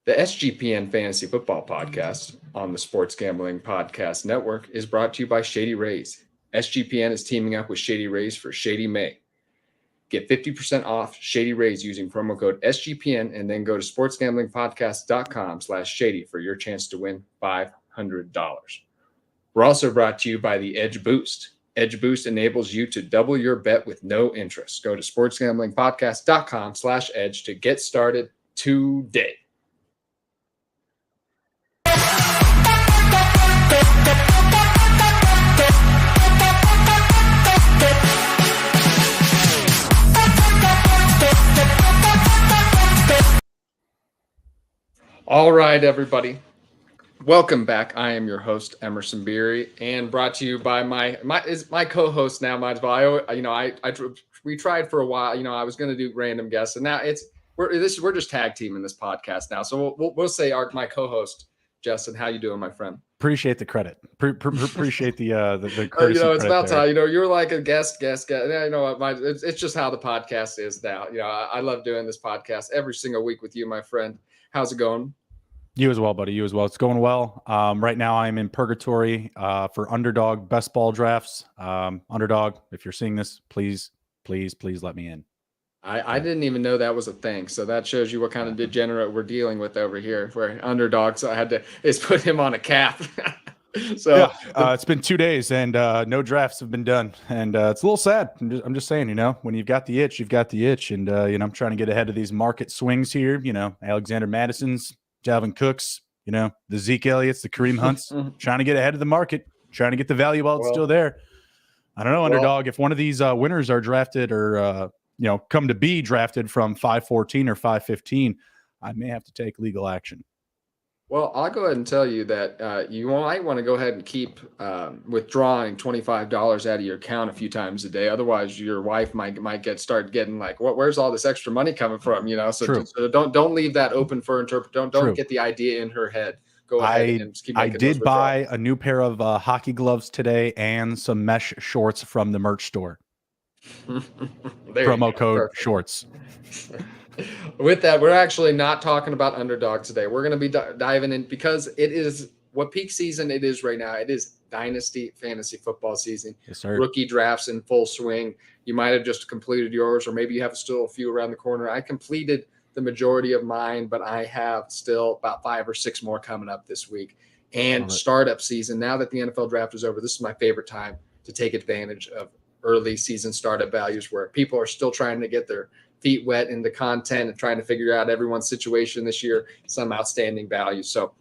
The SGPN Fantasy Football Podcast on the Sports Gambling Podcast Network is brought to you by Shady Rays. SGPN is teaming up with Shady Rays for Shady May. Get 50% off Shady Rays using promo code SGPN and then go to sportsgamblingpodcast.com/shady for your chance to win $500. We're also brought to you by the Edge Boost. Edge Boost enables you to double your bet with no interest. Go to sportsgamblingpodcast.com/edge to get started today. All right, everybody. Welcome back. I am your host, Emerson Beery, and brought to you by my co-host now. Might as well. We tried for a while. I was going to do random guests, and now we're just tag teaming this podcast now. So we'll say my co-host, Justin. How you doing, my friend? Appreciate the credit. Appreciate the courtesy. It's about time. You're like a guest. It's just how the podcast is now. I love doing this podcast every single week with you, my friend. How's it going? You as well, buddy. You as well. It's going well. Right now, I'm in purgatory for Underdog best ball drafts. Underdog, if you're seeing this, please let me in. I didn't even know that was a thing. So that shows you what kind of degenerate we're dealing with over here. Where Underdog, so I had to put him on a cap. So yeah, it's been 2 days and no drafts have been done, and it's a little sad. I'm just saying, when you've got the itch, you've got the itch, and I'm trying to get ahead of these market swings here. Alexander Madison's, Dalvin Cooks, the Zeke Elliott's, the Kareem Hunts, trying to get ahead of the market, trying to get the value while it's still there. I don't know, Underdog, if one of these winners are drafted or, come to be drafted from 514 or 515, I may have to take legal action. Well, I'll go ahead and tell you that you might want to go ahead and keep withdrawing $25 out of your account a few times a day. Otherwise, your wife might start getting like, where's all this extra money coming from? So don't leave that open for interpret. Don't get the idea in her head. Go ahead and just keep making those withdrawals. Buy a new pair of hockey gloves today and some mesh shorts from the merch store. Promo code Perfect. shorts. With that, we're actually not talking about Underdog today. We're going to be diving in because it is what peak season it is right now. It is Dynasty fantasy football season. Yes, sir. Rookie drafts in full swing. You might have just completed yours, or maybe you have still a few around the corner. I completed the majority of mine, but I have still about 5 or 6 more coming up this week. And startup season, now that the NFL draft is over, this is my favorite time to take advantage of early season startup values where people are still trying to get their feet wet in the content and trying to figure out everyone's situation this year, some outstanding value. So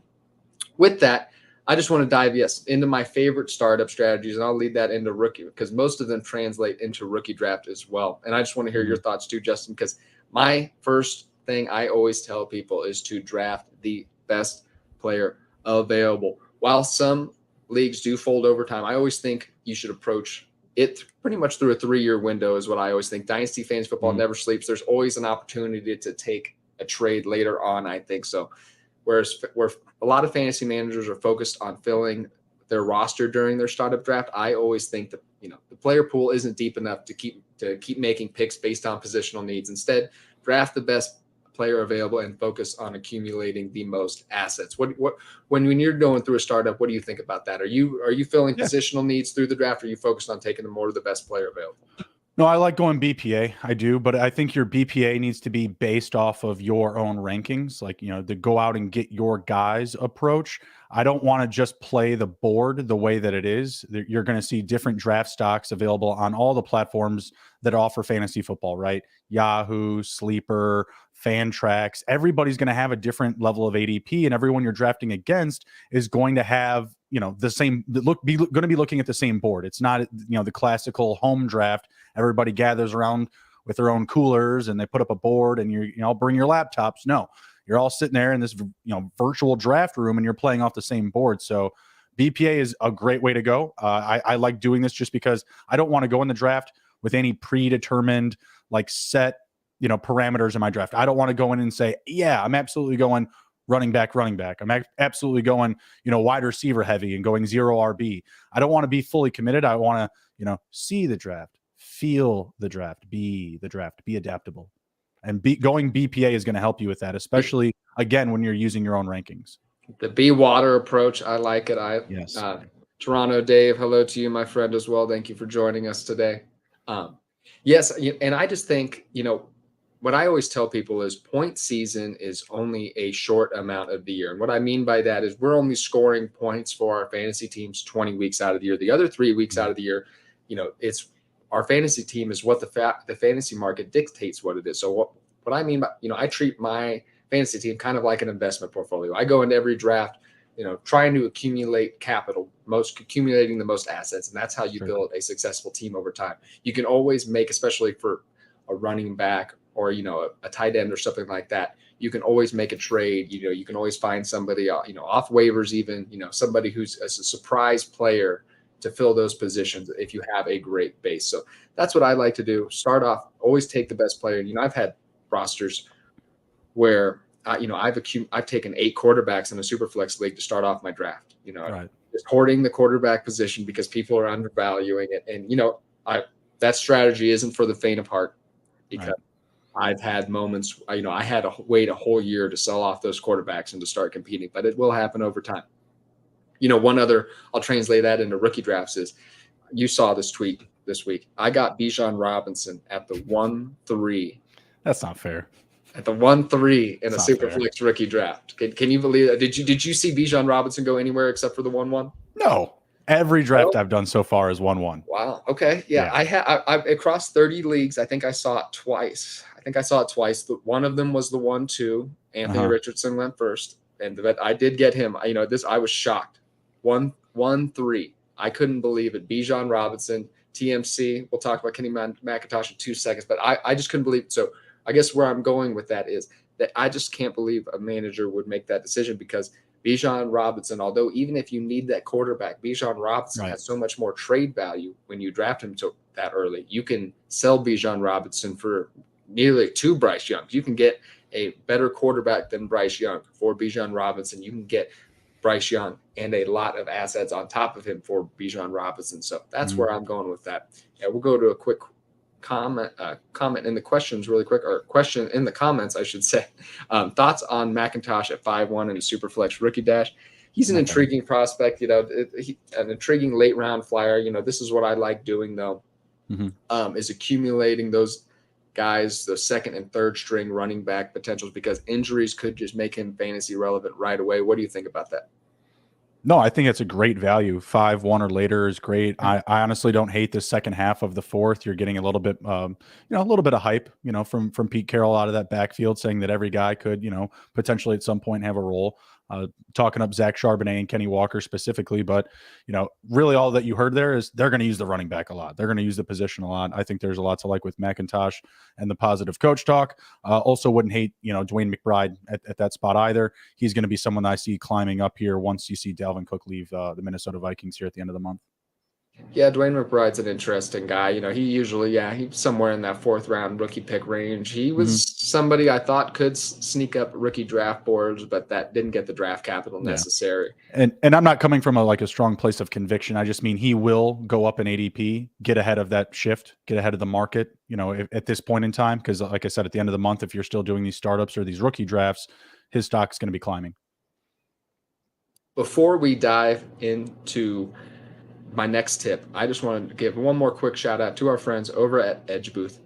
with that, I just want to dive, into my favorite startup strategies, and I'll lead that into rookie because most of them translate into rookie draft as well. And I just want to hear your thoughts too, Justin, because my first thing I always tell people is to draft the best player available. While some leagues do fold over time, I always think you should approach it pretty much through a 3-year window is what I always think. Dynasty fantasy football never sleeps. There's always an opportunity to take a trade later on, I think. So whereas where a lot of fantasy managers are focused on filling their roster during their startup draft, I always think that, the player pool isn't deep enough to keep making picks based on positional needs. Instead, draft the best player available and focus on accumulating the most assets. When you're going through a startup, what do you think about that? Are you filling positional needs through the draft, or are you focused on taking the more of the best player available? No, I like going BPA. I do, but I think your BPA needs to be based off of your own rankings, like, the go out and get your guys approach. I don't want to just play the board the way that it is. You're going to see different draft stocks available on all the platforms that offer fantasy football, right? Yahoo, Sleeper, Fantrax. Everybody's going to have a different level of ADP, and everyone you're drafting against is going to have, the same going to be looking at the same board. It's not, the classical home draft. Everybody gathers around with their own coolers and they put up a board and you bring your laptops. No, you're all sitting there in this, virtual draft room and you're playing off the same board. So BPA is a great way to go. I like doing this just because I don't want to go in the draft with any predetermined, set, parameters in my draft. I don't want to go in and say, yeah, I'm absolutely going running back. I'm absolutely going, wide receiver heavy and going 0 RB. I don't want to be fully committed. I want to, see the draft, feel the draft, be adaptable. And going BPA is going to help you with that, especially again, when you're using your own rankings. The be water approach, I like it. Yes. Toronto Dave, hello to you, my friend, as well. Thank you for joining us today. Yes, and I just think, what I always tell people is point season is only a short amount of the year. And what I mean by that is we're only scoring points for our fantasy teams 20 weeks out of the year. The other 3 weeks out of the year, it's our fantasy team is what the fantasy market dictates what it is. So what I mean by, I treat my fantasy team kind of like an investment portfolio. I go into every draft, trying to accumulate capital, accumulating the most assets. And that's how you build a successful team over time. You can always make, especially for a running back or, a tight end or something like that, you can always make a trade. You can always find somebody, off waivers, even, somebody who's a surprise player to fill those positions if you have a great base. So that's what I like to do. Start off, always take the best player. I've had rosters where, I've taken 8 quarterbacks in a super flex league to start off my draft, just hoarding the quarterback position because people are undervaluing it. And, that strategy isn't for the faint of heart because I've had moments, I had to wait a whole year to sell off those quarterbacks and to start competing, but it will happen over time. One other, I'll translate that into rookie drafts is you saw this tweet this week. I got Bijan Robinson at the 1-3. That's not fair. At the 1-3 in a Superflex rookie draft. Can you believe that? Did you see Bijan Robinson go anywhere except for the 1-1? No. Every draft I've done so far is 1-1. Wow. Okay. Yeah. I across 30 leagues, I think I saw it twice. One of them was the 1-2. Anthony Richardson went first. But I did get him. I was shocked. 1-3. I couldn't believe it. Bijan Robinson, TMC. We'll talk about Kenny McIntosh in 2 seconds, but I just couldn't believe it. So I guess where I'm going with that is that I just can't believe a manager would make that decision because Bijan Robinson, although even if you need that quarterback, Bijan Robinson has so much more trade value when you draft him to that early. You can sell Bijan Robinson for nearly 2 Bryce Youngs. You can get a better quarterback than Bryce Young for Bijan Robinson. You can get Bryce Young and a lot of assets on top of him for Bijan Robinson. So that's where I'm going with that. Yeah, we'll go to a quick comment in the questions really quick, or question in the comments, I should say. Thoughts on McIntosh at 5-1 in a Superflex rookie dash? He's an intriguing prospect, an intriguing late round flyer. This is what I like doing though, is accumulating those guys, the second and third string running back potentials, because injuries could just make him fantasy relevant right away. What do you think about that? No, I think it's a great value. 5-1 or later is great. I honestly don't hate the second half of the fourth. You're getting a little bit, a little bit of hype, from Pete Carroll out of that backfield, saying that every guy could, potentially at some point have a role. Talking up Zach Charbonnet and Kenny Walker specifically, but really all that you heard there is they're going to use the running back a lot. They're going to use the position a lot. I think there's a lot to like with McIntosh and the positive coach talk. Also wouldn't hate, Dwayne McBride at that spot either. He's going to be someone that I see climbing up here once you see Dalvin Cook leave the Minnesota Vikings here at the end of the month. Yeah, Dwayne McBride's an interesting guy. He usually, he's somewhere in that 4th round rookie pick range. He was somebody I thought could sneak up rookie draft boards, but that didn't get the draft capital necessary. And I'm not coming from a strong place of conviction. I just mean he will go up in ADP, get ahead of that shift, get ahead of the market, at this point in time. Because like I said, at the end of the month, if you're still doing these startups or these rookie drafts, his stock's going to be climbing. Before we dive into my next tip, I just want to give one more quick shout out to our friends over at EdgeBoost.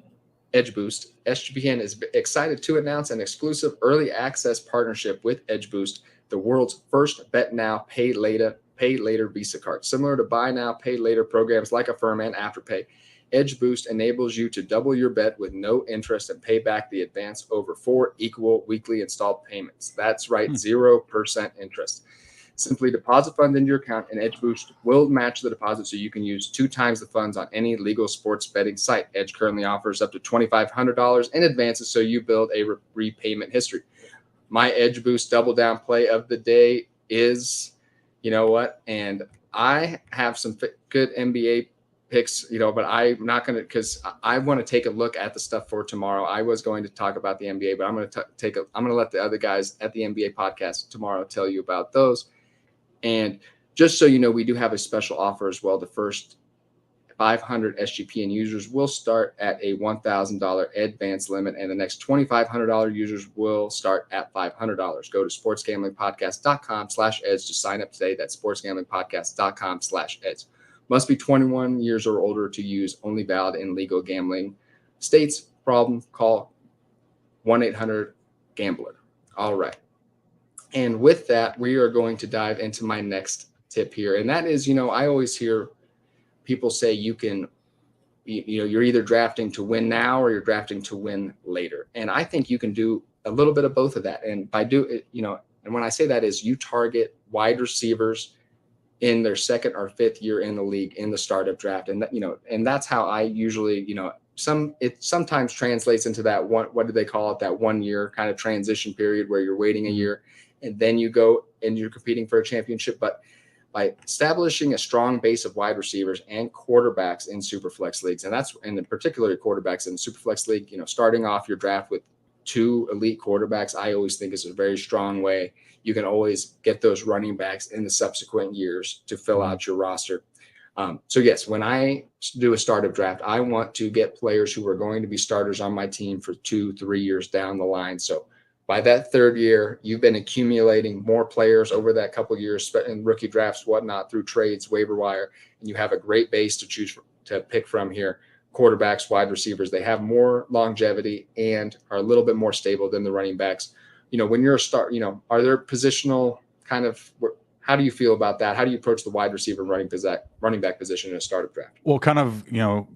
SGPN is excited to announce an exclusive early access partnership with EdgeBoost, the world's first bet now, pay later Visa card. Similar to buy now, pay later programs like Affirm and Afterpay, EdgeBoost enables you to double your bet with no interest and pay back the advance over 4 equal weekly installed payments. That's right, 0% interest. Simply deposit funds into your account, and EdgeBoost will match the deposit so you can use 2 times the funds on any legal sports betting site. Edge currently offers up to $2,500 in advances, so you build a repayment history. My EdgeBoost double down play of the day is, and I have some good NBA picks, but I'm not going to, because I want to take a look at the stuff for tomorrow. I was going to talk about the NBA, but I'm going to let the other guys at the NBA podcast tomorrow tell you about those. And just so you know, we do have a special offer as well. The first 500 SGPN users will start at a $1,000 advance limit, and the next $2,500 users will start at $500. Go to sportsgamblingpodcast.com/edge to sign up today. That's sportsgamblingpodcast.com/edge. Must be 21 years or older to use. Only valid in legal gambling states. Problem, call 1-800-GAMBLER. All right. And with that, we are going to dive into my next tip here. And that is, I always hear people say you're either drafting to win now or you're drafting to win later. And I think you can do a little bit of both of that. And and when I say that is you target wide receivers in their second or fifth year in the league in the startup draft. And and that's how I usually, it sometimes translates into that what do they call it? That 1 year kind of transition period where you're waiting a year and then you go and you're competing for a championship. But by establishing a strong base of wide receivers and quarterbacks in Superflex leagues, and in particular quarterbacks in Superflex league, starting off your draft with 2 elite quarterbacks, I always think is a very strong way. You can always get those running backs in the subsequent years to fill out your roster. So yes, when I do a startup draft, I want to get players who are going to be starters on my team for 2-3 years down the line. So by that third year, you've been accumulating more players over that couple of years in rookie drafts, whatnot, through trades, waiver wire, and you have a great base to pick from here. Quarterbacks, wide receivers, they have more longevity and are a little bit more stable than the running backs. When you're a start, are there positional kind of, how do you feel about that? How do you approach the wide receiver running back position in a startup draft? Well, kind of,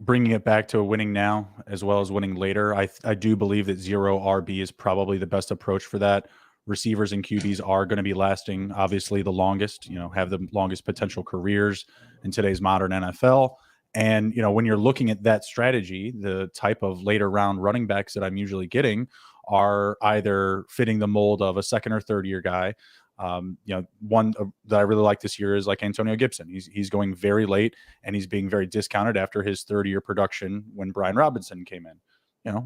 bringing it back to winning now as well as winning later. I do believe that 0 RB is probably the best approach for that. Receivers and QBs are going to be lasting, obviously, the longest, have the longest potential careers in today's modern NFL. And, when you're looking at that strategy, the type of later round running backs that I'm usually getting are either fitting the mold of a second or third year guy. One that I really like this year is like Antonio Gibson. He's going very late and he's being very discounted after his third-year production when Brian Robinson came in.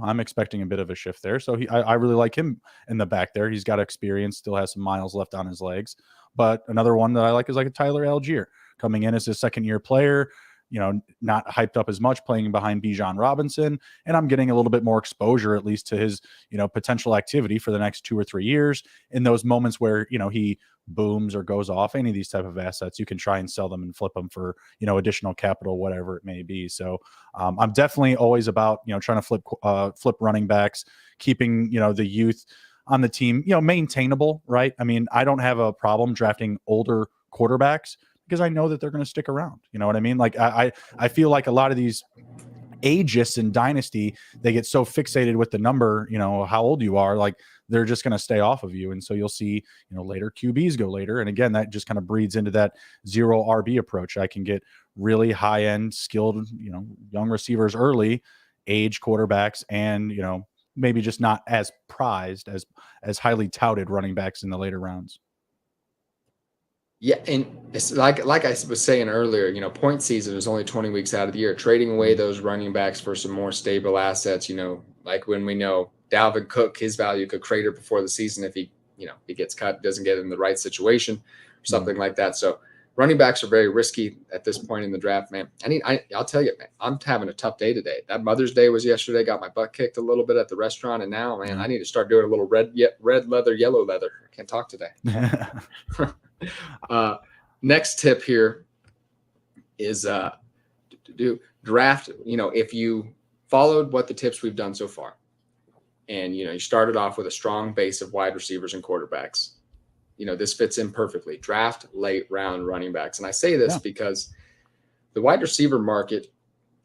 I'm expecting a bit of a shift there. So I really like him in the back there. He's got experience, still has some miles left on his legs. But another one that I like is like a Tyler Algier coming in as a second-year player. Not hyped up as much, playing behind Bijan Robinson, and I'm getting a little bit more exposure, at least to his, potential activity for the next 2 or 3 years. In those moments where, he booms or goes off, any of these type of assets, you can try and sell them and flip them for, additional capital, whatever it may be. So I'm definitely always about, trying to flip running backs, keeping, the youth on the team, maintainable, right? I mean, I don't have a problem drafting older quarterbacks because I know that they're going to stick around. You know what I mean? Like I feel like a lot of these ageists in Dynasty, they get so fixated with the number, how old you are, like they're just going to stay off of you. And so you'll see, later QBs go later. And again, that just kind of breeds into that 0 RB approach. I can get really high end skilled, young receivers early, age quarterbacks, and, maybe just not as prized as highly touted running backs in the later rounds. Yeah, and it's like I was saying earlier, point season is only 20 weeks out of the year. Trading away those running backs for some more stable assets, like when we know Dalvin Cook, his value could crater before the season if he gets cut, doesn't get in the right situation, or something like that. So running backs are very risky at this point in the draft, man. I'll tell you, man, I'm having a tough day today. That Mother's Day was yesterday. Got my butt kicked a little bit at the restaurant, and now, man, I need to start doing a little red leather, yellow leather. I can't talk today. Next tip here is to do draft. If you followed what the tips we've done so far, and you started off with a strong base of wide receivers and quarterbacks, this fits in perfectly. Draft late round running backs, and I say this because the wide receiver market,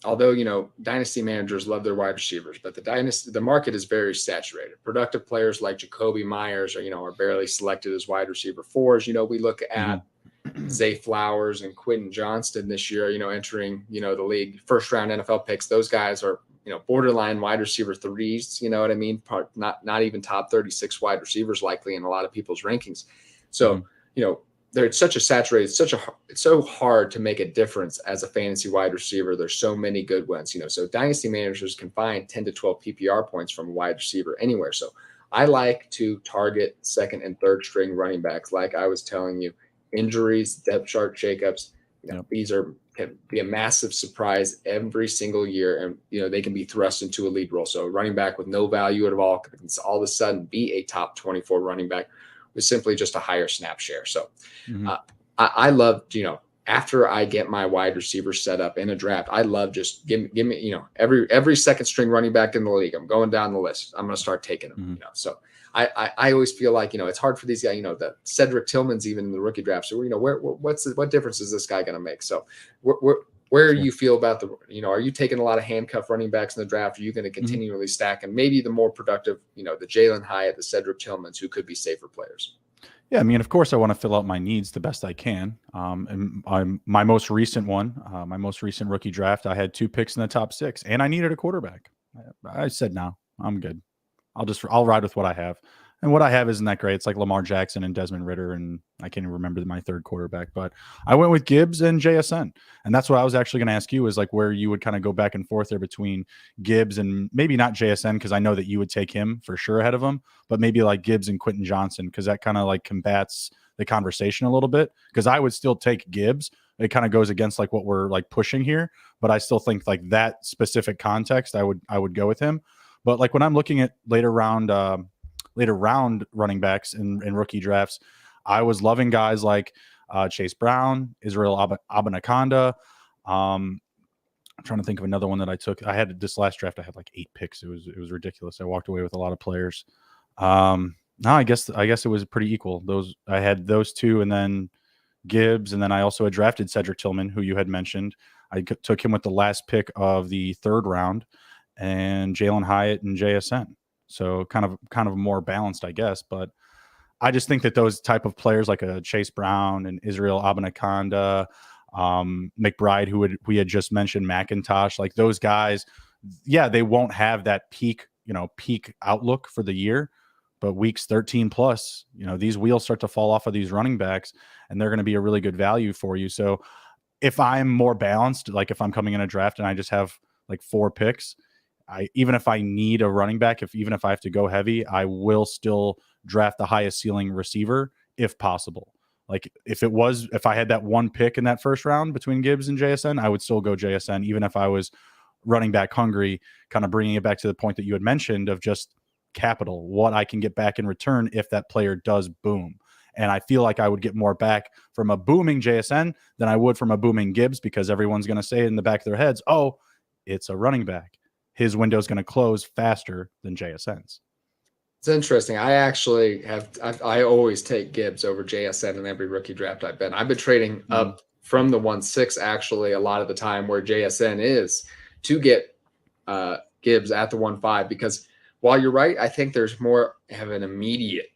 although dynasty managers love their wide receivers, but the market is very saturated. Productive players like Jacoby Myers are barely selected as wide receiver 4s. We look at Zay Flowers and Quentin Johnston this year, entering the league, first round NFL picks. Those guys are borderline wide receiver 3s. You know what I mean? Not even top 36 wide receivers likely in a lot of people's rankings. So it's such a saturated, it's so hard to make a difference as a fantasy wide receiver. There's so many good ones, so dynasty managers can find 10 to 12 PPR points from a wide receiver anywhere. So I like to target second and third string running backs. Like I was telling you, injuries, depth chart shakeups, these are can be a massive surprise every single year, and they can be thrust into a lead role. So running back with no value at all can all of a sudden be a top 24 running back with simply just a higher snap share. So uh, I love, after I get my wide receiver set up in a draft, I love just give me, every second string running back in the league. I'm going down the list. I'm going to start taking them. So I always feel like it's hard for these guys. The Cedric Tillman's even in the rookie draft. So what difference is this guy going to make? So where you feel about are you taking a lot of handcuff running backs in the draft? Are you going to continually stack and maybe the more productive, the Jalen Hyatt, the Cedric Tillmans, who could be safer players? Yeah, I mean, of course, I want to fill out my needs the best I can. And my most recent my most recent rookie draft, I had 2 picks in the top 6, and I needed a quarterback. I said, no, I'm good. I'll ride with what I have. And what I have isn't that great. It's like Lamar Jackson and Desmond Ridder, and I can't even remember my third quarterback. But I went with Gibbs and JSN. And that's what I was actually going to ask you, is like where you would kind of go back and forth there between Gibbs and maybe not JSN, because I know that you would take him for sure ahead of him, but maybe like Gibbs and Quentin Johnson, because that kind of like combats the conversation a little bit. Because I would still take Gibbs. It kind of goes against like what we're like pushing here, but I still think like that specific context, I would go with him. But like when I'm looking at later round running backs in rookie drafts, I was loving guys like Chase Brown, Israel Abanaconda. I'm trying to think of another one that I took. I had this last draft. I had like 8 picks. It was ridiculous. I walked away with a lot of players. No, I guess it was pretty equal. I had those 2, and then Gibbs, and then I also had drafted Cedric Tillman, who you had mentioned. I took him with the last pick of the 3rd round, and Jalen Hyatt and JSN. So kind of more balanced, I guess. But I just think that those type of players like a Chase Brown and Israel Abanaconda, McBride, who we had just mentioned, McIntosh, like those guys, yeah, they won't have that peak outlook for the year, but weeks 13 plus, these wheels start to fall off of these running backs, and they're going to be a really good value for you. So if I'm more balanced, like if I'm coming in a draft and I just have like 4 picks, even if I need a running back, even if I have to go heavy, I will still draft the highest ceiling receiver if possible. Like if I had that 1 pick in that first round between Gibbs and JSN, I would still go JSN, even if I was running back hungry, kind of bringing it back to the point that you had mentioned of just capital, what I can get back in return if that player does boom. And I feel like I would get more back from a booming JSN than I would from a booming Gibbs, because everyone's going to say in the back of their heads, oh, it's a running back. His window is going to close faster than JSN's. It's interesting. I always take Gibbs over JSN in every rookie draft I've been trading up from the 1-6 actually a lot of the time where JSN is to get Gibbs at the 1-5, because while you're right, I think there's more of an immediate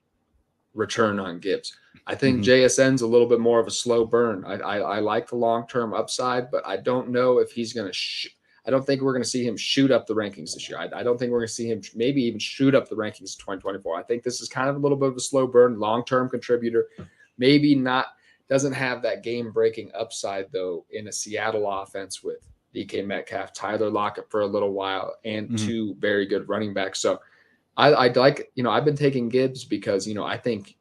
return on Gibbs. I think JSN's a little bit more of a slow burn. I like the long-term upside, but I don't know if he's going to I don't think we're going to see him shoot up the rankings this year. I don't think we're going to see him maybe even shoot up the rankings in 2024. I think this is kind of a little bit of a slow burn, long-term contributor. Maybe not, doesn't have that game-breaking upside, though, in a Seattle offense with DK Metcalf, Tyler Lockett for a little while, and 2 very good running backs. So I'd like, I've been taking Gibbs because, I think,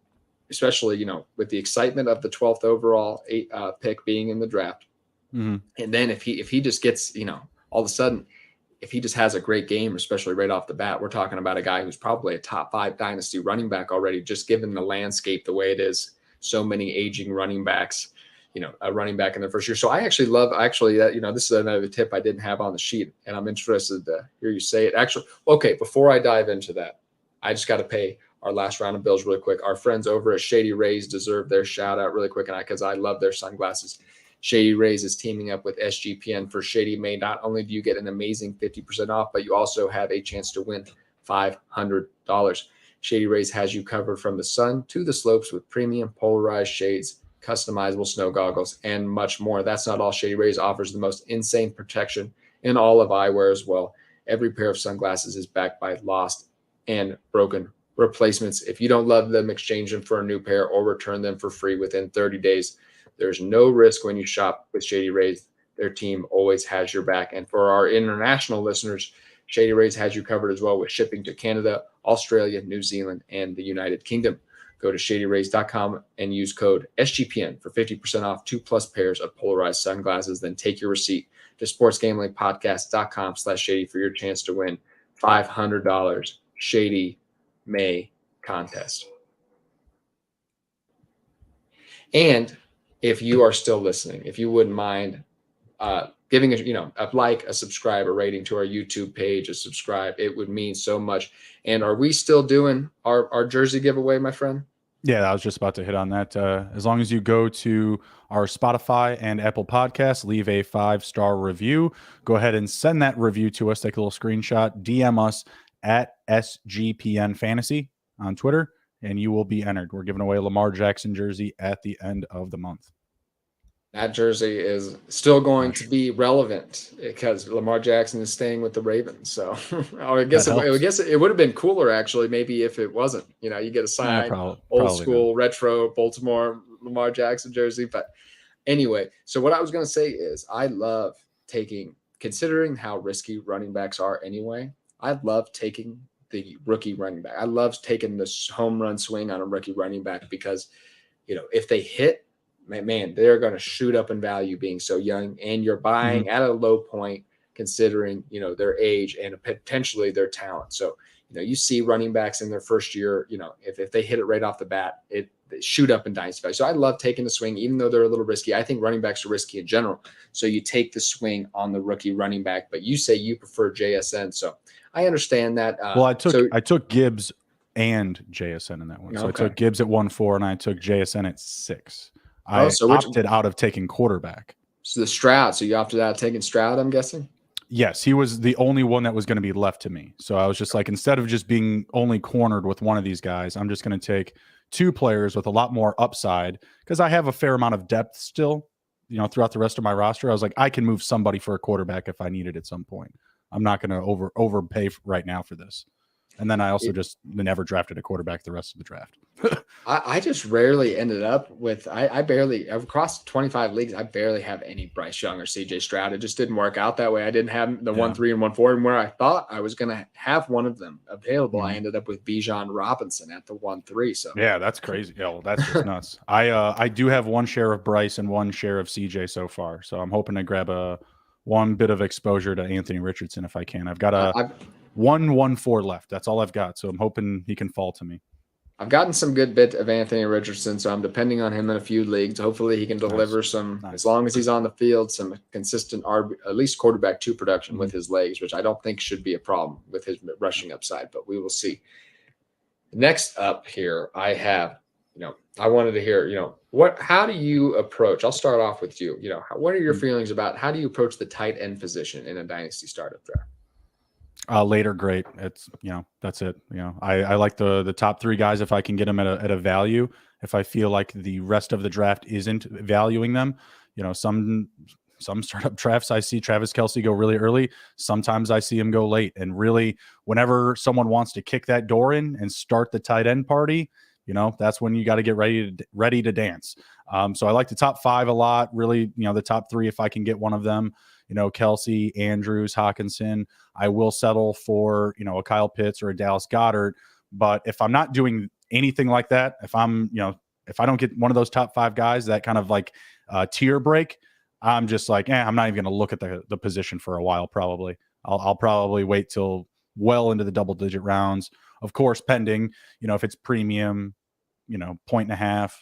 especially, with the excitement of the 12th overall pick being in the draft. And then if he just gets, all of a sudden, if he just has a great game, especially right off the bat, we're talking about a guy who's probably a top 5 dynasty running back already, just given the landscape the way it is. So many aging running backs, a running back in the first year. So I actually love that, this is another tip I didn't have on the sheet, and I'm interested to hear you say it. Actually, okay, before I dive into that, I just got to pay our last round of bills really quick. Our friends over at Shady Rays deserve their shout out really quick, and because I love their sunglasses. Shady Rays is teaming up with SGPN for Shady May. Not only do you get an amazing 50% off, but you also have a chance to win $500. Shady Rays has you covered from the sun to the slopes with premium polarized shades, customizable snow goggles, and much more. That's not all. Shady Rays offers the most insane protection in all of eyewear as well. Every pair of sunglasses is backed by lost and broken replacements. If you don't love them, exchange them for a new pair or return them for free within 30 days. There's no risk when you shop with Shady Rays. Their team always has your back. And for our international listeners, Shady Rays has you covered as well with shipping to Canada, Australia, New Zealand, and the United Kingdom. Go to shadyrays.com and use code SGPN for 50% off 2+ pairs of polarized sunglasses. Then take your receipt to sportsgamblingpodcast.com/shady for your chance to win $500 Shady May contest. And if you are still listening, if you wouldn't mind giving a like, a subscribe, a rating to our YouTube page, a subscribe, it would mean so much. And are we still doing our jersey giveaway, my friend? Yeah, I was just about to hit on that. As long as you go to our Spotify and Apple Podcasts, leave a 5-star review. Go ahead and send that review to us. Take a little screenshot. DM us at SGPN Fantasy on Twitter, and you will be entered. We're giving away a Lamar Jackson jersey at the end of the month. That jersey is still going to be relevant because Lamar Jackson is staying with the Ravens. So I guess it would have been cooler, actually, maybe if it wasn't. You get a signed old school retro Baltimore Lamar Jackson jersey. But anyway, so what I was going to say is I love considering how risky running backs are anyway, I love taking the rookie running back. I love taking this home run swing on a rookie running back because, if they hit, man, they're going to shoot up in value being so young, and you're buying at a low point considering, their age and potentially their talent. So, you see running backs in their first year, if they hit it right off the bat, they shoot up in dynasty value. So I love taking the swing, even though they're a little risky. I think running backs are risky in general. So you take the swing on the rookie running back, but you say you prefer JSN. So I understand that. Well, I took Gibbs and JSN in that one. So I took Gibbs at 1.4 and I took JSN at 6. I opted out of taking quarterback. So the Stroud. So you opted out of taking Stroud, I'm guessing? Yes, he was the only one that was going to be left to me. So I was just like, instead of just being only cornered with one of these guys, I'm just going to take 2 players with a lot more upside because I have a fair amount of depth still, throughout the rest of my roster. I was like, I can move somebody for a quarterback if I need it at some point. I'm not going to overpay right now for this. And then I also just never drafted a quarterback the rest of the draft. I just rarely ended up with I barely across 25 leagues. I barely have any Bryce Young or CJ Stroud. It just didn't work out that way. I didn't have the 1.3 and 1.4, and where I thought I was going to have one of them available, I ended up with Bijan Robinson at the 1.3. So yeah, that's crazy. Yeah, well, that's just nuts. I do have one share of Bryce and one share of CJ so far. So I'm hoping to grab one bit of exposure to Anthony Richardson if I can. I've got 1.4 left. That's all I've got. So I'm hoping he can fall to me. I've gotten some good bit of Anthony Richardson, so I'm depending on him in a few leagues. Hopefully he can deliver as long as he's on the field, some consistent at least quarterback 2 production with his legs, which I don't think should be a problem with his rushing upside, but we will see. Next up here, I have, I wanted to hear, how do you approach? I'll start off with you. What are your feelings about how do you approach the tight end position in a dynasty startup draft? Later, great. It's that's it. I like the top 3 guys if I can get them at a value. If I feel like the rest of the draft isn't valuing them, some startup drafts I see Travis Kelce go really early. Sometimes I see him go late. And really, whenever someone wants to kick that door in and start the tight end party, that's when you got to get ready to dance. So I like the top 5 a lot. Really, the top 3 if I can get one of them. Kelce, Andrews, Hawkinson. I will settle for, a Kyle Pitts or a Dallas Goedert. But if I'm not doing anything like that, if I'm, if I don't get one of those top 5 guys, that kind of like tier break, I'm just like, I'm not even going to look at the position for a while. Probably I'll probably wait till well into the double-digit rounds. Of course, pending, if it's premium, 1.5.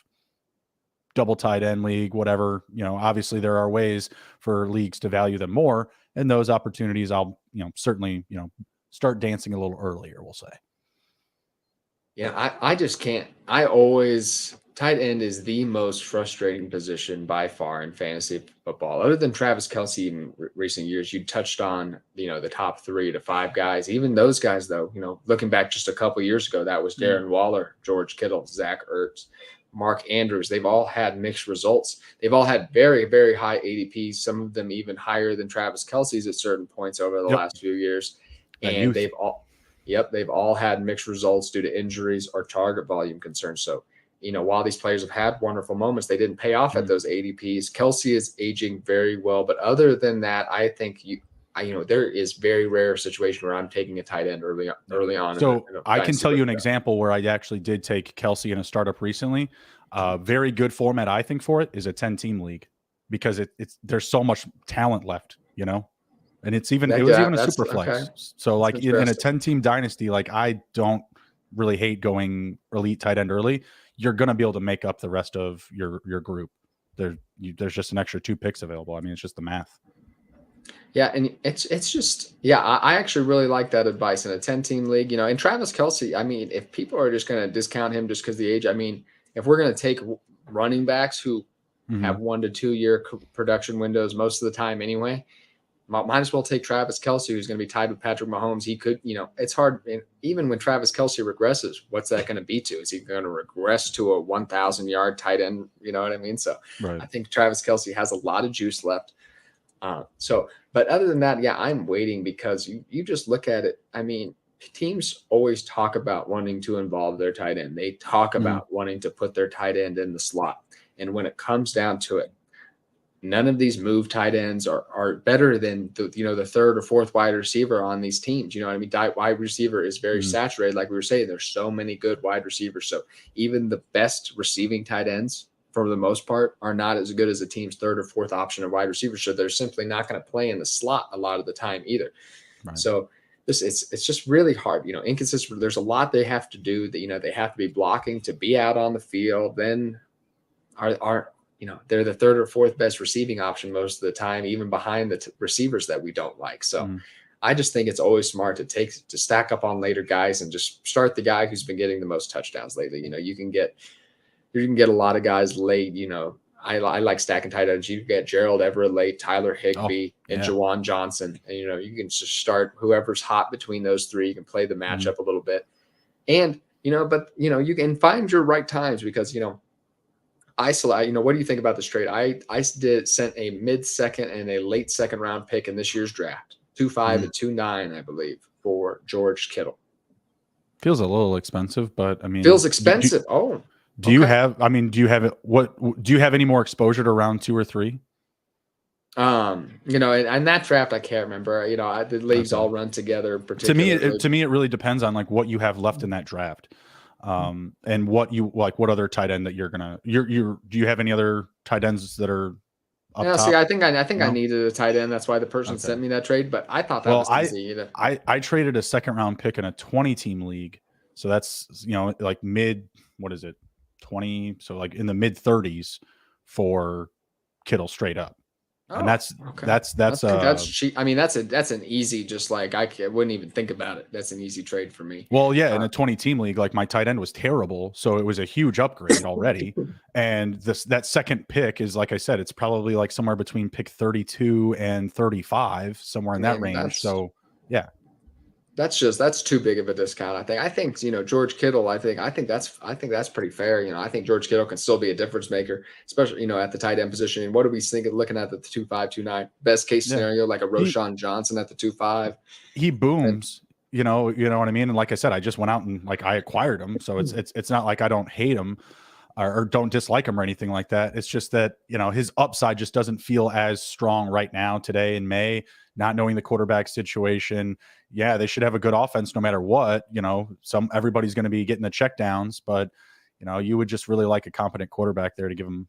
Double tight end league, whatever, obviously there are ways for leagues to value them more, and those opportunities I'll, certainly, start dancing a little earlier, we'll say. Yeah, I just can't. Tight end is the most frustrating position by far in fantasy football. Other than Travis Kelce in recent years, you touched on, the top 3 to 5 guys. Even those guys, though, looking back just a couple years ago, that was Darren Waller, George Kittle, Zach Ertz, Mark Andrews. They've all had mixed results. They've all had very, very high ADPs, some of them even higher than Travis Kelce's at certain points over the last few years. And they've all had mixed results due to injuries or target volume concerns. So, while these players have had wonderful moments, they didn't pay off at those ADPs. Kelce is aging very well. But other than that, I think there is very rare situation where I'm taking a tight end early on. So in a I can dynasty tell you an draft. example where I actually did take Kelsey in a startup recently. Very good format, I think, for it is a 10-team league because there's so much talent left, and it was even a That's super okay. flex. So That's like in a interesting. 10-team dynasty, like I don't really hate going elite tight end early. You're going to be able to make up the rest of your group. There's just an extra 2 picks available. I mean, it's just the math. Yeah, and it's just I actually really like that advice in a 10-team league. And Travis Kelsey, I mean, if people are just going to discount him just because the age, I mean, if we're going to take running backs who have 1 to 2 year production windows most of the time anyway, might as well take Travis Kelsey, who's going to be tied with Patrick Mahomes. He could, it's hard. Even when Travis Kelsey regresses, what's that going to be to? Is he going to regress to a 1,000-yard tight end? You know what I mean? So Right. I think Travis Kelsey has a lot of juice left. But other than that, I'm waiting because you just look at it. I mean, teams always talk about wanting to involve their tight end. They talk about wanting to put their tight end in the slot. And when it comes down to it, none of these move tight ends are better than the third or fourth wide receiver on these teams. You know what I mean? Wide receiver is very saturated. Like we were saying, there's so many good wide receivers. So even the best receiving tight ends, for the most part, are not as good as a team's third or fourth option of wide receiver. So they're simply not going to play in the slot a lot of the time either. Right. So it's just really hard, inconsistent. There's a lot they have to do that, they have to be blocking to be out on the field. Then they're the third or fourth best receiving option most of the time, even behind the receivers that we don't like. So I just think it's always smart to stack up on later guys and just start the guy who's been getting the most touchdowns lately. You can get a lot of guys late. I like stacking tight ends. You can get Gerald Everett late, Tyler Higbee, and Jawan Johnson. And, you can just start whoever's hot between those three. You can play the matchup a little bit. And, you can find your right times because, isolate, what do you think about this trade? I sent a mid-second and a late second round pick in this year's draft, 2.5 and 2.9, I believe, for George Kittle. Feels a little expensive, but I mean, feels expensive. Do you have any more exposure to round 2 or 3? And that draft, I can't remember. The leagues all run together. To me, it really depends on like what you have left in that draft. And what you like, what other tight end that do you have any other tight ends that are up top? See, I think I needed a tight end. That's why the person sent me that trade, but I thought that was easy. I traded a second round pick in a 20-team league. So that's, like mid, what is it? 20. So like in the mid 30s for Kittle straight up. And that's cheap. I mean, that's an easy, just like I wouldn't even think about it. That's an easy trade for me. Well, yeah, in a 20-team league, like my tight end was terrible, so it was a huge upgrade already. And that second pick is, like I said, it's probably like somewhere between pick 32 and 35, somewhere in that range. So yeah. That's too big of a discount. I think George Kittle. I think that's pretty fair. I think George Kittle can still be a difference maker, especially at the tight end position. And what are we thinking? Looking at the 2.5, 2.9 best case scenario, like a Roshan Johnson at the 2.5. He booms. You know what I mean. And like I said, I just went out and I acquired him, so it's not like I don't hate him or don't dislike him or anything like that. It's just that his upside just doesn't feel as strong right now today in May. Not knowing the quarterback situation. Yeah, they should have a good offense no matter what. Everybody's going to be getting the checkdowns, but you would just really like a competent quarterback there to give him,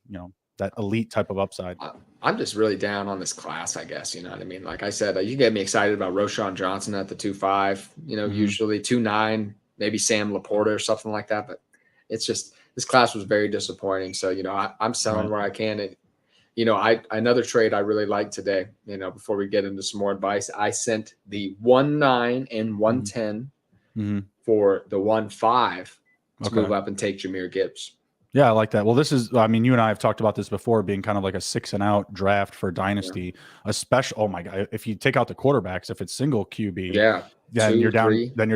that elite type of upside. I'm just really down on this class, I guess. You know what I mean? Like I said, you get me excited about Roshan Johnson at the 2.5, usually 2.9, maybe Sam Laporta or something like that. But it's just, this class was very disappointing. So, I'm selling where I can. And, another trade I really like today, before we get into some more advice, I sent the 1.9 and 1.10 for the 1.5 to move up and take Jahmyr Gibbs. Yeah, I like that. Well, this is, I mean, you and I have talked about this before, being kind of like a 6-and-out draft for Dynasty, especially, oh my God, if you take out the quarterbacks, if it's single QB, then you're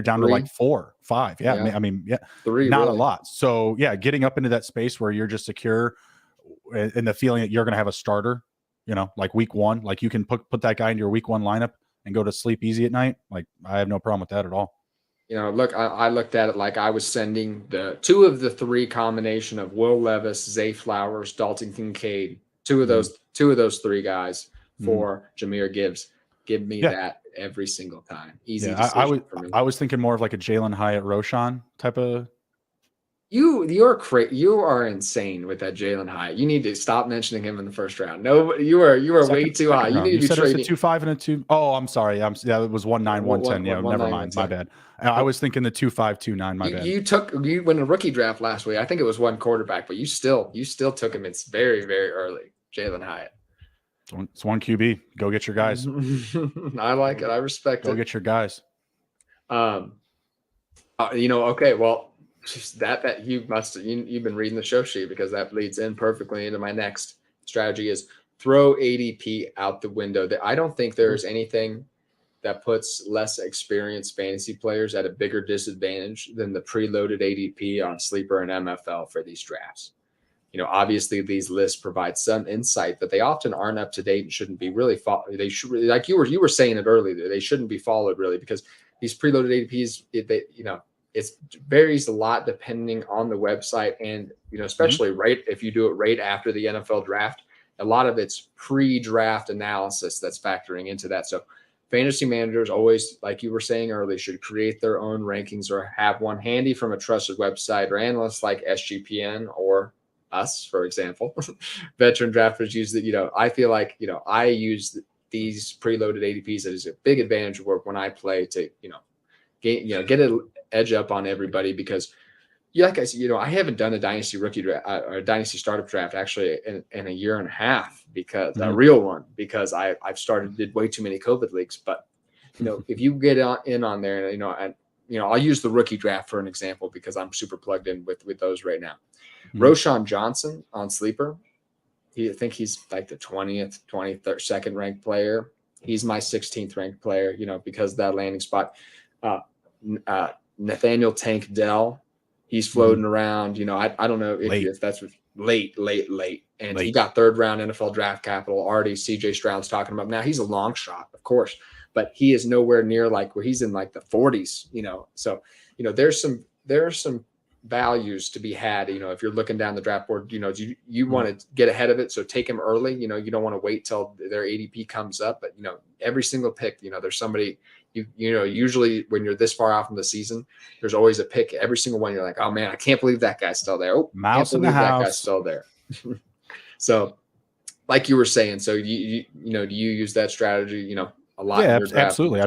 down to like 4, 5. Yeah. I mean, 3, not really. A lot. So yeah, getting up into that space where you're just secure and the feeling that you're going to have a starter, like week 1, like you can put that guy into your week 1 lineup and go to sleep easy at night. Like I have no problem with that at all. Look, I looked at it like I was sending the 2 of the 3 combination of Will Levis, Zay Flowers, Dalton Kincaid, two of those 3 guys for Jahmyr Gibbs. Give me Yeah. that every single time. Easy Yeah. decision for me. I was thinking more of like a Jalen Hyatt Roshan type of. You are insane with that Jalen Hyatt. You need to stop mentioning him in the first round. No, you are way too high. You Round. need to be said trading. It was a 2.5 and a 2. Oh, I'm sorry. Yeah, it was 1.9, 110. Yeah, never mind. My bad. I was thinking the 2.5, 2.9. My bad. You went a rookie draft last week. I think it was one quarterback, but you still took him. It's very, very early. Jalen Hyatt. It's one QB. Go get your guys. I like it. I respect it. Go get your guys. Okay. Well, that you've been reading the show sheet, because that leads in perfectly into my next strategy is throw ADP out the window. I don't think there's anything that puts less experienced fantasy players at a bigger disadvantage than the preloaded ADP on Sleeper and MFL for these drafts. Obviously these lists provide some insight, but they often aren't up to date and shouldn't be really followed. They should, like you were saying it earlier, they shouldn't be followed really, because these preloaded ADPs, it varies a lot depending on the website, and especially right if you do it right after the NFL draft, a lot of it's pre-draft analysis that's factoring into that. So fantasy managers always, like you were saying earlier, should create their own rankings or have one handy from a trusted website or analyst like SGPN or us, for example. Veteran drafters use that. I feel like I use these preloaded ADPs as a big advantage of work when I play to get an edge up on everybody, because like I said, I haven't done a dynasty rookie draft or a dynasty startup draft actually in a year and a half, because a real one, because I've did way too many COVID leagues. But if you get in on there, and I'll use the rookie draft for an example, because I'm super plugged in with those right now. Roshan Johnson on Sleeper, I think he's like the 20th, 22nd ranked player. He's my 16th ranked player, because of that landing spot. Nathaniel Tank Dell, he's floating around. I don't know if that's late. And he got 3rd round NFL draft capital already. CJ Stroud's talking about now. He's a long shot, of course, but he is nowhere near like where he's in like the 40s. So there's some values to be had. If you're looking down the draft board, you want to get ahead of it. So take him early. You don't want to wait till their ADP comes up. But every single pick, there's somebody. Usually when you're this far out from the season, there's always a pick. Every single one, you're like, oh man, I can't believe that guy's still there. Oh, mouse in the house. That guy's still there. So, like you were saying, so do you use that strategy? A lot. Yeah, absolutely.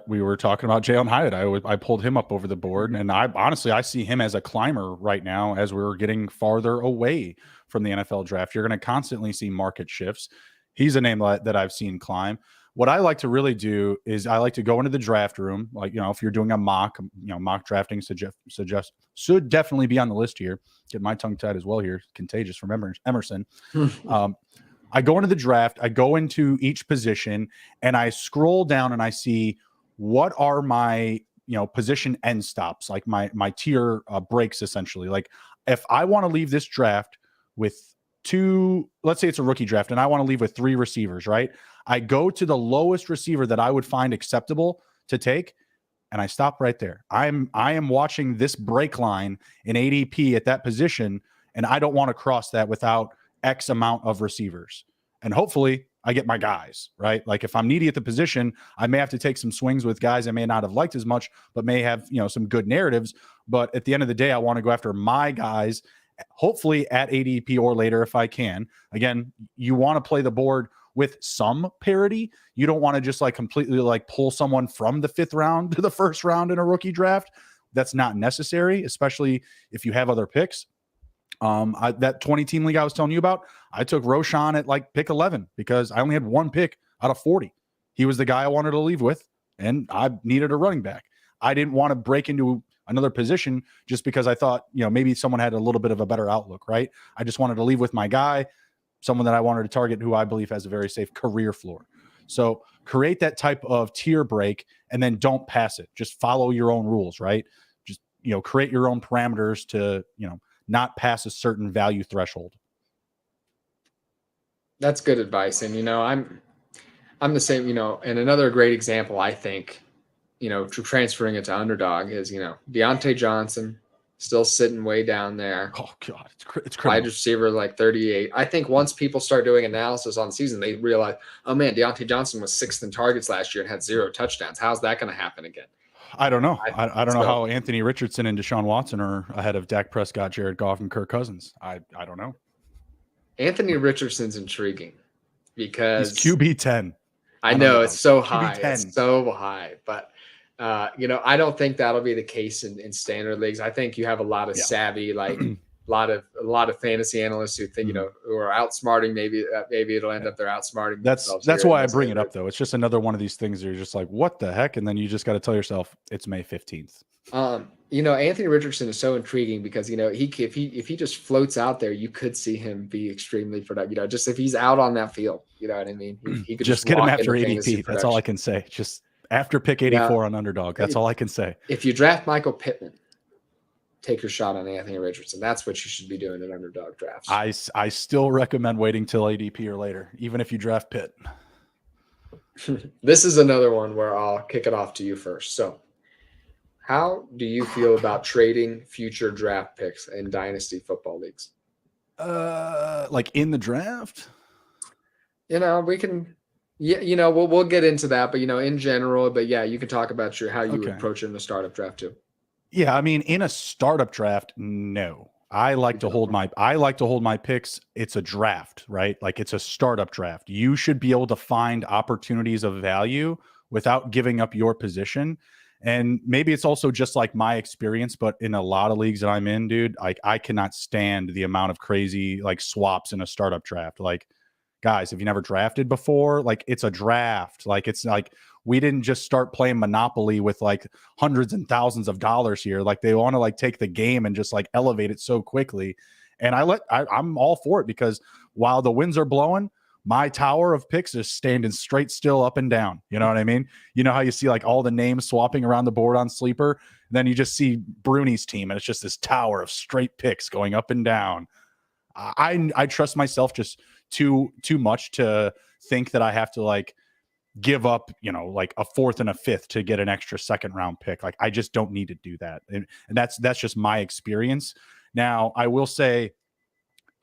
We were talking about Jalen Hyatt. I pulled him up over the board, and I see him as a climber right now as we're getting farther away from the NFL draft. You're going to constantly see market shifts. He's a name that I've seen climb. What I like to really do is I like to go into the draft room. Like, if you're doing a mock drafting should definitely be on the list here. Get my tongue tied as well here. Contagious from Emerson. I go into the draft, I go into each position, and I scroll down and I see what are my, position end stops, like my tier breaks, essentially. Like if I want to leave this draft with 2, let's say it's a rookie draft, and I want to leave with 3 receivers, right? I go to the lowest receiver that I would find acceptable to take, and I stop right there. I am watching this break line in ADP at that position, and I don't want to cross that without X amount of receivers. And hopefully I get my guys, right? Like if I'm needy at the position, I may have to take some swings with guys I may not have liked as much, but may have, some good narratives. But at the end of the day, I want to go after my guys, hopefully at ADP or later if I can. Again, you want to play the board with some parity. You don't want to just completely pull someone from the 5th round to the 1st round in a rookie draft. That's not necessary, especially if you have other picks. That 20-team league I was telling you about, I took Roshan at pick 11 because I only had 1 pick out of 40. He was the guy I wanted to leave with, and I needed a running back. I didn't want to break into another position just because I thought, maybe someone had a little bit of a better outlook, right? I just wanted to leave with my guy, someone that I wanted to target who I believe has a very safe career floor. So create that type of tier break and then don't pass it. Just follow your own rules, right? Just, create your own parameters to, not pass a certain value threshold. That's good advice. And, I'm the same, and another great example, I think, transferring it to underdog is, Deontay Johnson, still sitting way down there. Oh God, it's criminal. Wide receiver like 38. I think once people start doing analysis on the season, they realize, oh man, Deontay Johnson was 6th in targets last year and had 0 touchdowns. How's that going to happen again? I don't know. I don't know how Anthony Richardson and Deshaun Watson are ahead of Dak Prescott, Jared Goff, and Kirk Cousins. I don't know. Anthony Richardson's intriguing because he's QB10. I know it's so high. It's so high, but I don't think that'll be the case in standard leagues. I think you have a lot of savvy, like a lot of fantasy analysts who think, who are outsmarting. Maybe it'll end up they're outsmarting. That's why I bring it up though. It's just another one of these things you're just like, what the heck? And then you just got to tell yourself it's May 15th. Anthony Richardson is so intriguing because, if he just floats out there, you could see him be extremely productive, just if he's out on that field, you know what I mean? He could just get him after ADP. That's all I can say. Just after pick 84 on Underdog. That's all I can say. If you draft Michael Pittman, take your shot on Anthony Richardson. That's what you should be doing in Underdog drafts. I still recommend waiting till ADP or later, even if you draft Pitt. This is another one where I'll kick it off to you first. So how do you feel about trading future draft picks in dynasty football leagues? Like in the draft? We can, we'll get into that, but in general, but yeah, you can talk about how you would approach it in a startup draft too. Yeah, I mean, in a startup draft, no. I like to hold my picks. It's a draft, right? Like it's a startup draft. You should be able to find opportunities of value without giving up your position. And maybe it's also just like my experience, but in a lot of leagues that I'm in, dude, like I cannot stand the amount of crazy like swaps in a startup draft. Like, guys, have you never drafted before? Like it's a draft. Like it's like we didn't just start playing Monopoly with like hundreds and thousands of dollars here. Like they want to like take the game and just like elevate it so quickly. And I'm all for it because while the winds are blowing, my tower of picks is standing straight still up and down. You know what I mean? You know how you see like all the names swapping around the board on Sleeper? And then you just see Bruni's team and it's just this tower of straight picks going up and down. I trust myself just too much to think that I have to like give up, like a 4th and a 5th to get an extra 2nd round pick. Like I just don't need to do that. And that's just my experience. Now I will say,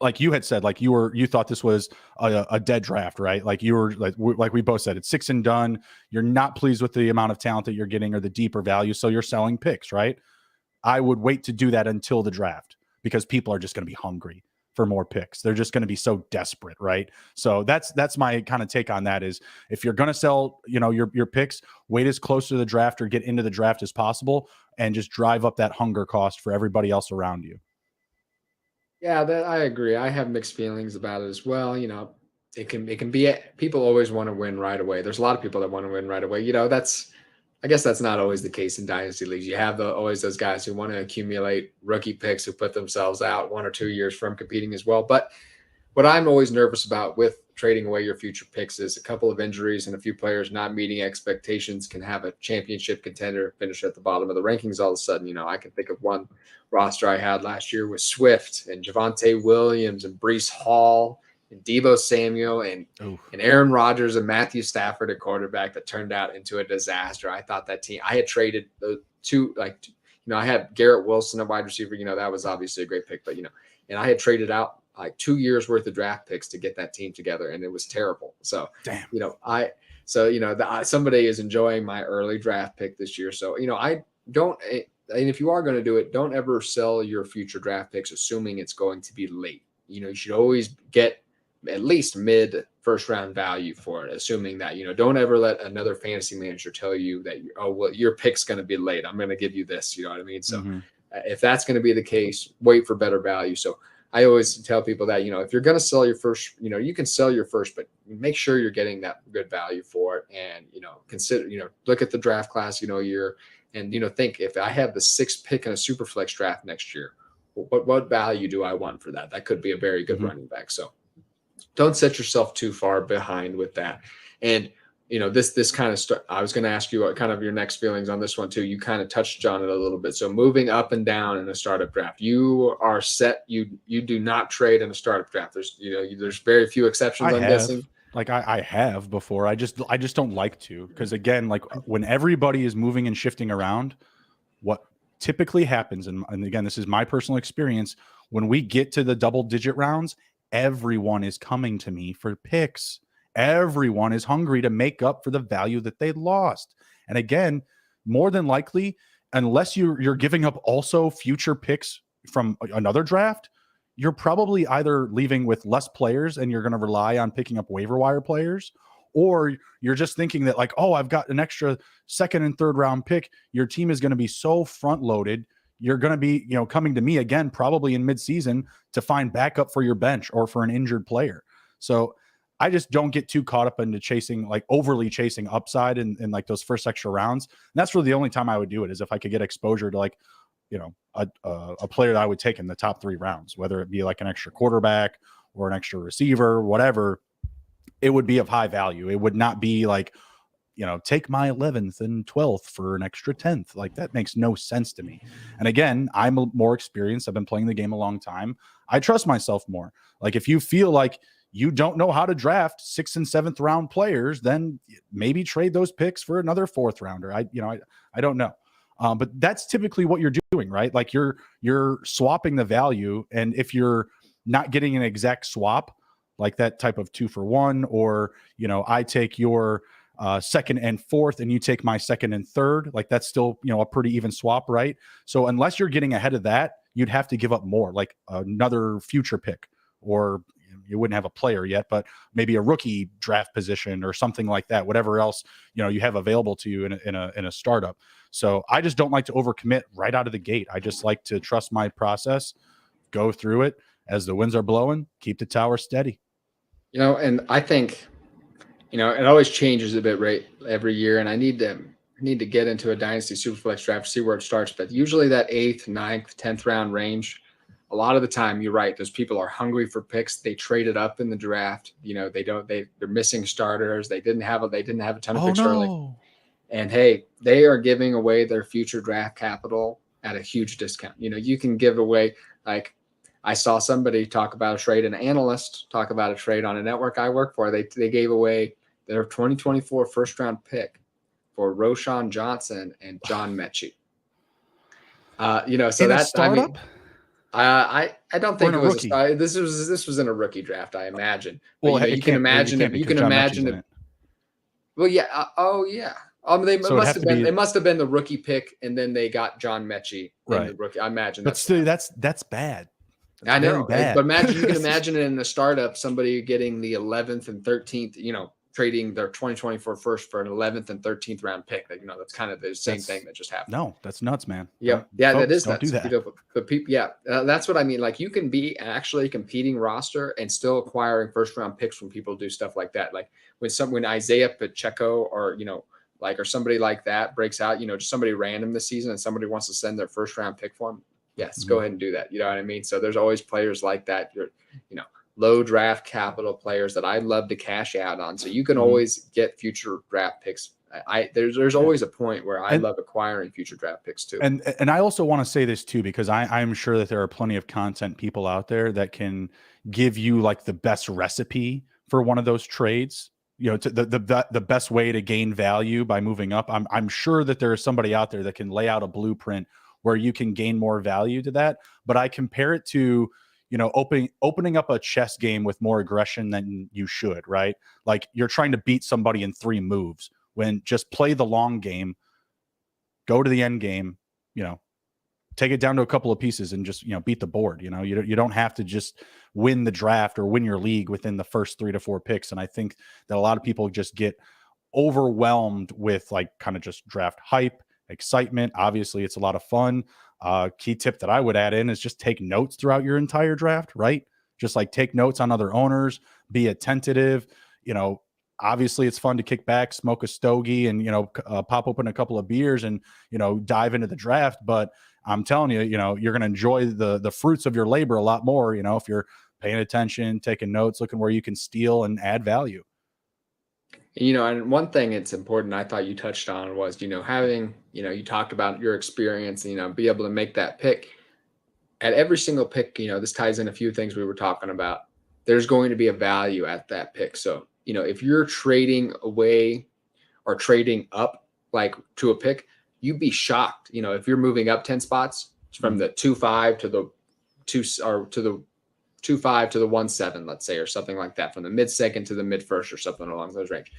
like you had said, like you thought this was a dead draft, right? Like you were like we both said, it's 6 and done. You're not pleased with the amount of talent that you're getting or the deeper value. So you're selling picks, right? I would wait to do that until the draft because people are just going to be hungry for more picks. They're just going to be so desperate, right? So that's my kind of take on that is if you're going to sell, your picks, wait as close to the draft or get into the draft as possible and just drive up that hunger cost for everybody else around you. Yeah, I agree. I have mixed feelings about it as well. It can be people always want to win right away. There's a lot of people that want to win right away. I guess that's not always the case in dynasty leagues. You have always those guys who want to accumulate rookie picks who put themselves out 1 or 2 years from competing as well. But what I'm always nervous about with trading away your future picks is a couple of injuries and a few players not meeting expectations can have a championship contender finish at the bottom of the rankings all of a sudden. I can think of one roster I had last year with Swift and Javonte Williams and Breece Hall and Deebo Samuel and Aaron Rodgers and Matthew Stafford at quarterback that turned out into a disaster. I thought that team, I had traded the two, I had Garrett Wilson at wide receiver, that was obviously a great pick, but, and I had traded out like 2 years worth of draft picks to get that team together. And it was terrible. So, damn. Somebody is enjoying my early draft pick this year. So, I don't, and if you are going to do it, don't ever sell your future draft picks, assuming it's going to be late. You should always get at least mid first round value for it, assuming that, don't ever let another fantasy manager tell you that, your pick's going to be late. I'm going to give you this, you know what I mean? So if that's going to be the case, wait for better value. So I always tell people that, if you're going to sell your first, you can sell your first, but make sure you're getting that good value for it. And, consider, look at the draft class, and, think if I have the 6th pick in a super flex draft next year, what value do I want for that? That could be a very good running back. So don't set yourself too far behind with that. And, this kind of I was going to ask you what kind of your next feelings on this one too. You kind of touched on it a little bit. So moving up and down in a startup draft, you are set. You do not trade in a startup draft. There's very few exceptions. I'm guessing. Like I have before. I just don't like to, because again, like when everybody is moving and shifting around, typically happens, and again, this is my personal experience, when we get to the double-digit rounds, everyone is coming to me for picks. Everyone is hungry to make up for the value that they lost. And again, more than likely, unless you're giving up also future picks from another draft, you're probably either leaving with less players and you're going to rely on picking up waiver wire players, or you're just thinking that like, oh, I've got an extra second and third round pick. Your team is going to be so front loaded. You're going to be, coming to me again, probably in midseason to find backup for your bench or for an injured player. So I just don't get too caught up into chasing, like overly chasing upside in like those first extra rounds. And that's really the only time I would do it, is if I could get exposure to like, a player that I would take in the top 3 rounds, whether it be like an extra quarterback or an extra receiver, whatever, it would be of high value. It would not be like, take my 11th and 12th for an extra 10th. Like that makes no sense to me. And again, I'm more experienced. I've been playing the game a long time. I trust myself more. Like if you feel like you don't know how to draft 6th and 7th round players, then maybe trade those picks for another 4th rounder. I don't know. But that's typically what you're doing, right? Like you're swapping the value. And if you're not getting an exact swap, like that type of 2-for-1, or, I take your 2nd and 4th and you take my 2nd and 3rd, like that's still, a pretty even swap, right? So unless you're getting ahead of that, you'd have to give up more, like another future pick, or you wouldn't have a player yet, but maybe a rookie draft position or something like that, whatever else, you have available to you in a startup. So I just don't like to overcommit right out of the gate. I just like to trust my process, go through it as the winds are blowing, keep the tower steady. And I think, it always changes a bit, right, every year. And I need to get into a Dynasty Superflex draft to see where it starts. But usually that 8th, 9th, 10th round range, a lot of the time, you're right. Those people are hungry for picks. They traded up in the draft. They're missing starters. They didn't have a ton of picks early. And hey, they are giving away their future draft capital at a huge discount. You can give away, like, I saw somebody talk about a trade, an analyst talk about a trade on a network I work for. They gave away their 2024 first round pick for Roshan Johnson and John Mechie. So that's startup. I don't think it was this was in a rookie draft, I imagine. But, well, you can imagine it. You can imagine it. Well, yeah. Yeah. It must have been the rookie pick, and then they got John Mechie in the rookie. I imagine. But still, that's bad. I know, but you can imagine it in the startup, somebody getting the 11th and 13th, trading their 2024 first for an 11th and 13th round pick. That's kind of the same thing that just happened. No, that's nuts, man. Yeah, that is nuts. Don't do that. But people, that's what I mean. Like you can be actually competing roster and still acquiring first round picks when people do stuff like that. Like when Isaiah Pacheco or or somebody like that breaks out, just somebody random this season and somebody wants to send their first round pick for him. Yes, go ahead and do that. You know what I mean? So there's always players like that. Low draft capital players that I'd love to cash out on. So you can always get future draft picks. There's always a point where I love acquiring future draft picks too. And I also want to say this too, because I'm sure that there are plenty of content people out there that can give you like the best recipe for one of those trades. The best way to gain value by moving up. I'm sure that there is somebody out there that can lay out a blueprint where you can gain more value to that. But I compare it to, opening up a chess game with more aggression than you should, right? Like you're trying to beat somebody in 3 moves, when just play the long game, go to the end game, take it down to a couple of pieces and just, beat the board. You don't have to just win the draft or win your league within the first 3 to 4 picks. And I think that a lot of people just get overwhelmed with like kind of just draft hype, excitement. Obviously it's a lot of fun. Key tip that I would add in is just take notes throughout your entire draft, right? Just like take notes on other owners, be attentive. Obviously it's fun to kick back, smoke a stogie and, pop open a couple of beers and, dive into the draft. But I'm telling you, you're going to enjoy the fruits of your labor a lot more, if you're paying attention, taking notes, looking where you can steal and add value. And one thing it's important I thought you touched on was, having, you talked about your experience, be able to make that pick at every single pick. This ties in a few things we were talking about. There's going to be a value at that pick. So, if you're trading away or trading up, like to a pick, you'd be shocked, if you're moving up 10 spots from the 2-5 to the 2-5 to the 1-7, let's say, or something like that, from the mid-second to the mid-first or something along those range.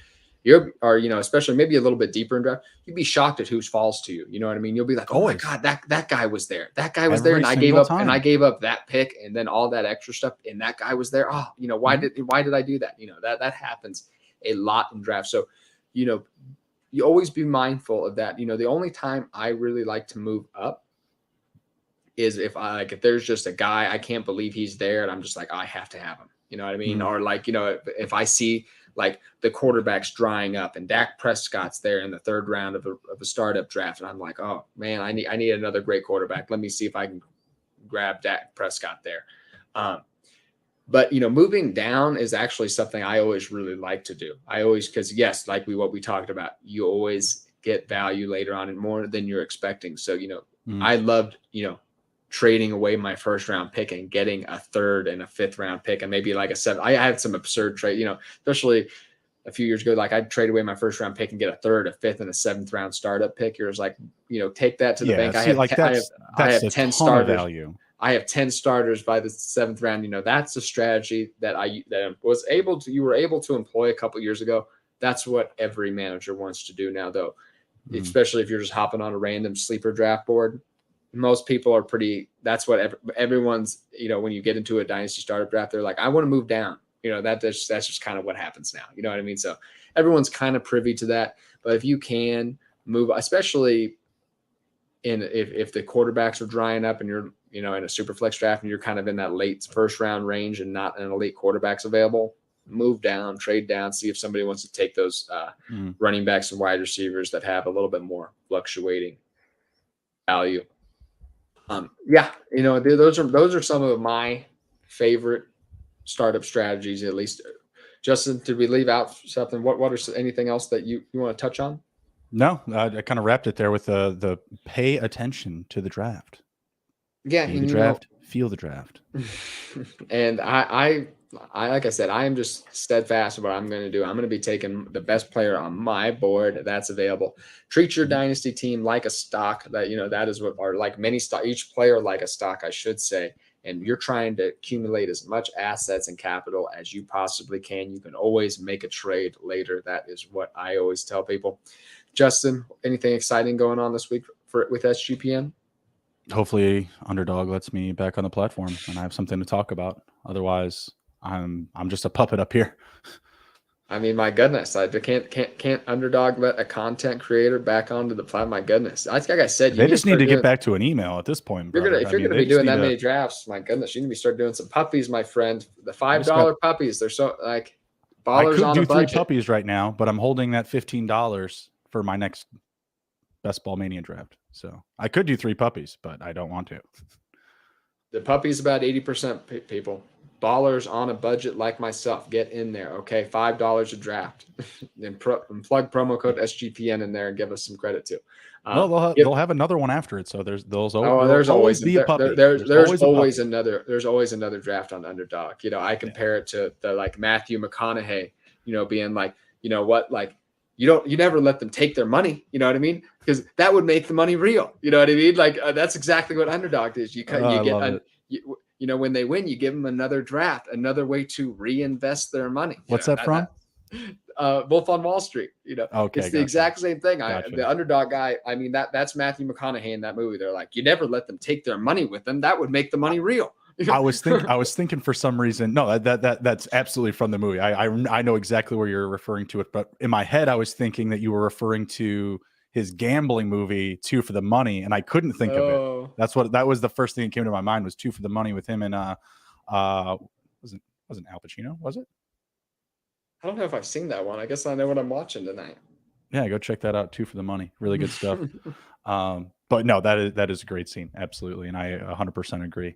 Especially maybe a little bit deeper in draft, you'd be shocked at who falls to you. You know what I mean? You'll be like, oh my God, that guy was there. That guy was there. And I gave up that pick and then all that extra stuff. And that guy was there. Oh, why did I do that? That happens a lot in drafts. So, you always be mindful of that. The only time I really like to move up is if there's just a guy, I can't believe he's there. And I'm just like, I have to have him. You know what I mean? Or if I see like the quarterbacks drying up and Dak Prescott's there in the third round of a startup draft. And I'm like, oh man, I need another great quarterback. Let me see if I can grab Dak Prescott there. But moving down is actually something I always really like to do. Because yes, like what we talked about, you always get value later on and more than you're expecting. So, I loved, trading away my first round pick and getting a third and a fifth round pick and maybe like a seven. I had some absurd trade, especially a few years ago. Like I'd trade away my first round pick and get a third, a fifth, and a seventh round startup pick. You're just like, take that to the bank. I have 10 starters. Value. I have 10 starters by the seventh round. That's a strategy that you were able to employ a couple years ago. That's what every manager wants to do now, though, especially if you're just hopping on a random sleeper draft board. Most people are that's what everyone's, when you get into a dynasty startup draft, they're like, I want to move down. That's just kind of what happens now. You know what I mean? So everyone's kind of privy to that. But if you can move, especially if the quarterbacks are drying up and you're, in a super flex draft and you're kind of in that late first round range and not an elite quarterbacks available, move down, trade down, see if somebody wants to take those running backs and wide receivers that have a little bit more fluctuating value. Those are some of my favorite startup strategies, at least. Justin, did we leave out something? What are anything else that you want to touch on? No, I kind of wrapped it there with the pay attention to the draft. Yeah, the draft, feel the draft. And I like I said, I am just steadfast in what I'm going to do. I'm going to be taking the best player on my board that's available. Treat your dynasty team like a stock. That is what are like many stock. Each player like a stock, I should say. And you're trying to accumulate as much assets and capital as you possibly can. You can always make a trade later. That is what I always tell people. Justin, anything exciting going on this week with SGPN? Hopefully, Underdog lets me back on the platform and I have something to talk about. Otherwise, I'm just a puppet up here. I mean, my goodness, I can't Underdog let a content creator back onto the platform? My goodness, like I said, they just need to get back to an email at this point. If you're going to be doing that many drafts, my goodness, you need to start doing some puppies, my friend. The $5 puppies, they're so like ballers. I could do 3 puppies right now, but I'm holding that $15 for my next Best Ball Mania draft. So I could do 3 puppies, but I don't want to. The puppy's about 80% people. Ballers on a budget like myself, get in there, okay? $5 a draft, and plug promo code SGPN in there and give us some credit too. They'll have another one after it. So there's always be a puppy. There's always another draft on Underdog. I compare it to the like Matthew McConaughey. Being like, like you never let them take their money. You know what I mean? Because that would make the money real. You know what I mean? Like that's exactly what Underdog is. When they win, you give them another draft, another way to reinvest their money. What's that from? Wolf on Wall Street. Okay, it's the exact same thing. The Underdog guy. I mean, that's Matthew McConaughey in that movie. They're like, you never let them take their money with them. That would make the money real. I was thinking for some reason. No, that's absolutely from the movie. I know exactly where you're referring to it, but in my head, I was thinking that you were referring to his gambling movie 2 for the Money, and I couldn't think of it. That was the first thing that came to my mind was 2 for the Money with him and wasn't Al Pacino, was it? I don't know if I've seen that one. I guess I know what I'm watching tonight. Yeah, go check that out. 2 for the Money, really good stuff. But no, that is a great scene, absolutely, and I 100% agree.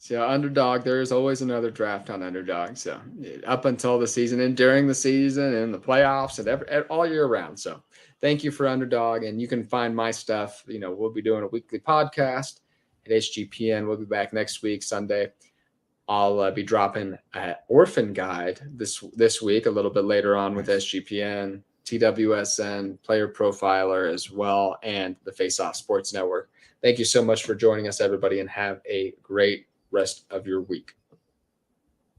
So Underdog, there is always another draft on Underdog. So up until the season and during the season and the playoffs and all year round. So thank you for Underdog. And you can find my stuff. We'll be doing a weekly podcast at SGPN. We'll be back next week, Sunday. I'll be dropping an Orphan Guide this week, a little bit later on with SGPN. TWSN, Player Profiler as well, and the Face Off Sports Network. Thank you so much for joining us, everybody, and have a great rest of your week.